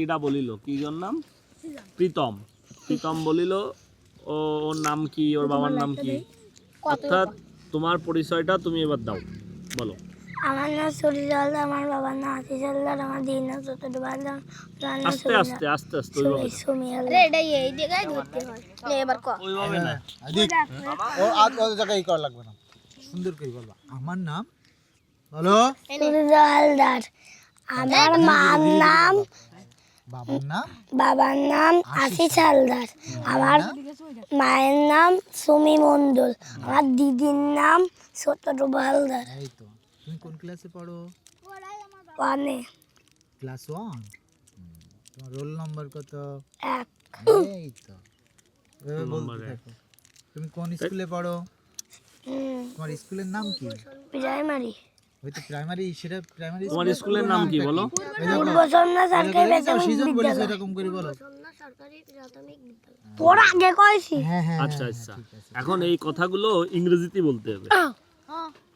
এটা বলিল কি ওর নাম? প্রীতম। প্রীতম বলিল ওর নাম কি, ওর বাবার নাম কি? অর্থাৎ তোমার পরিচয়টা তুমি এবার দাও, বলো। আমার নাম সরিল হালদার, আমার বাবার নাম আশিস হালদার, আমার দিদির নাম ছোট হালদার। আস্তে আস্তে আস্তে আস্তে ওইভাবে সুমি হালদার। এটা এই জায়গায় ধরতে হয়। নে এবার কর। ওইভাবে না, আদিক ও আজ জায়গায় করা লাগবে না, সুন্দর করে বলবা। আমার নাম বলো। সরিল হালদার। আমার মার নাম, বাবার নাম আশিস হালদার, আমার মায়ের নাম সুমি মণ্ডল, আমার দিদির নাম ছোট হালদার। এই তো, তুমি কোন ক্লাসে পড়ো? 1 ক্লাস 1। তোমার রোল নাম্বার কত? 1। এই তো, এভাবে বলতে থাকো। তুমি কোন স্কুলে পড়ো? তোমার স্কুলের নাম কি? প্রাইমারি। ওই তো প্রাইমারি, সেটা প্রাইমারি। তোমার স্কুলের নাম কি বলো? পূর্বসন্ধ্যা সরকারি প্রাথমিক সিজন বলেছে বিদ্যালয়। এরকম করে বলো। তোর আগে কইছি। হ্যাঁ হ্যাঁ, আচ্ছা আচ্ছা, এখন এই কথাগুলো ইংরেজিতে বলতে হবে,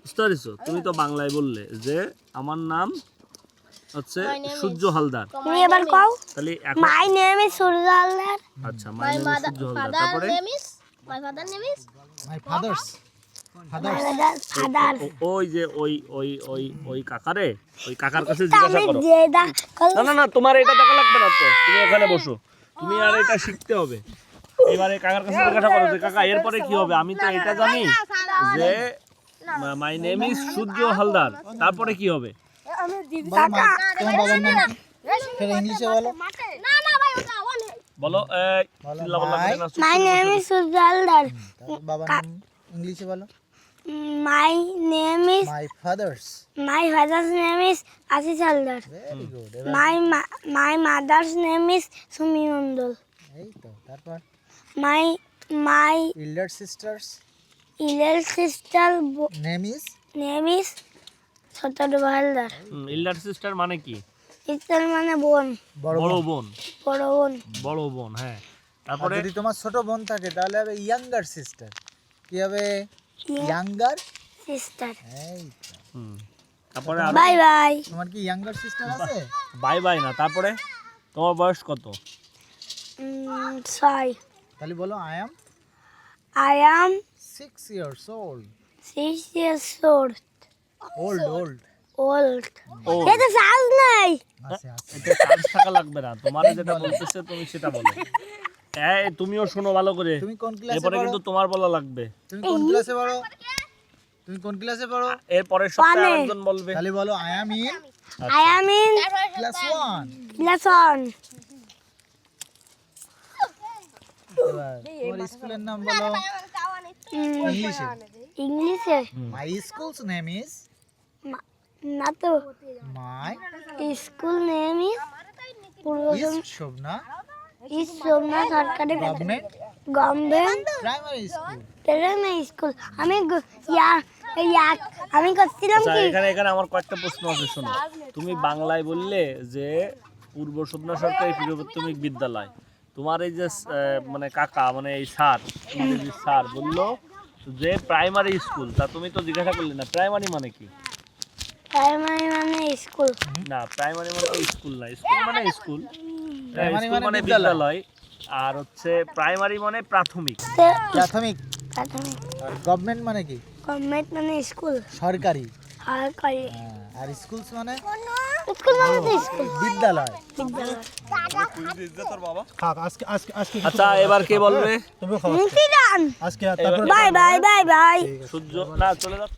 বুঝতে পারছো? তুমি তো বাংলায় বললে যে আমার নাম হচ্ছে সূর্য হালদার, তুমি এবার কও। তাহলে এখন মাই নেম ইজ সূর্য হালদার। আচ্ছা, মাই নেম ইজ সূর্য হালদার। তারপরে my father name is my father's. Father. ওই যে ওই কাকারে, ওই কাকার কাছে জিজ্ঞাসা করো। জেদা না না না, তোমার এটা দেখা লাগবে না তো, তুমি এখানে বসো, তুমি আর এটা শিখতে হবে। এবারে কাকার কাছে জিজ্ঞাসা করো যে কাকা এরপরে কি হবে? আমি তো এটা জানি যে মাই নেম ইজ সূর্য হালদার, তারপরে কি হবে? তোমার বাবার নাম কি? ফের ইংলিশে বলো। না না ভাই ওটা অনেক। বলো চিল্লা বল্লা করে না। My name is Surya Haldar. তারপর বাবার নাম ইংলিশে বলো। My name is my father's. My father's name is Ashis Haldar. Very good. My mother's name is Sumi Mondal. এই তো, তারপর মাই ইল্ডার সিস্টার্স ইলেল sister name is Chhoto Haldar. Elder sister মানে কি? সিস্টার মানে বোন, বড় বোন। বড় বোন। বড় বোন, হ্যাঁ। আর তারপরে যদি তোমার ছোট বোন থাকে তাহলে হবে ইয়াঙ্গার সিস্টার। কি হবে? Younger sister. এই তো। তারপরে বাই বাই। তোমার কি ইয়াঙ্গার সিস্টার আছে? বাই বাই না, তারপরে তোমার বয়স কত? 6। তাহলে বলো I am 6 years old. 6 years old. Old. এটা সাজ নাই। আছে আছে। এটা চার্জ থাকা লাগবে না, তোমার যেটা বলতেছে তুমি সেটা বলো। তুমিও শোনো ভালো করে, তুমি কোন ক্লাসে এরপরে পড়ো? কিন্তু তোমার বলা লাগবে। তুমি কোন ক্লাসে পড়ো? এরপরে সপ্তাহে একজন বলবে। তাহলে বলো I am in I am in class 1. class 1. এবার তোমার স্কুলের নাম বলো ইংলিশে। ইংলিশে My school's name is না তো। my school name is is Shobna is Somna সরকারি Government government Primary School. Primary school. আমি করছিলাম আচ্ছা, কি এখানে আমার কয়েকটা প্রশ্ন আছে, শোনো। তুমি বাংলায় বললে যে পূর্ব সুবনা সরকারি প্রাথমিক বিদ্যালয়, তোমার এই যে মানে কাকা মানে এই স্যার, ইংরেজি স্যার বললো যে প্রাইমারি স্কুল, তা তুমি তো জিজ্ঞাসা করলে না প্রাইমারি মানে কি? প্রাইমারি মানে স্কুল না, প্রাইমারি মানে স্কুল না, স্কুল মানে স্কুল, Primary স্কুল মানে মানে বিদ্যালয়, আর হচ্ছে প্রাইমারি মানে প্রাথমিক। প্রাথমিক। প্রাথমিক। আর গভর্নমেন্ট মানে কি? গভর্নমেন্ট মানে স্কুল সরকারি। সরকারি। আর স্কুলস মানে স্কুল মানে তো স্কুল বিদ্যালয়। বিদ্যালয়। আচ্ছা, এবার কে বলবে? মুক্তিদান। আজকে বাই বাই বাই বাই। সূর্য না চলে যাচ্ছে।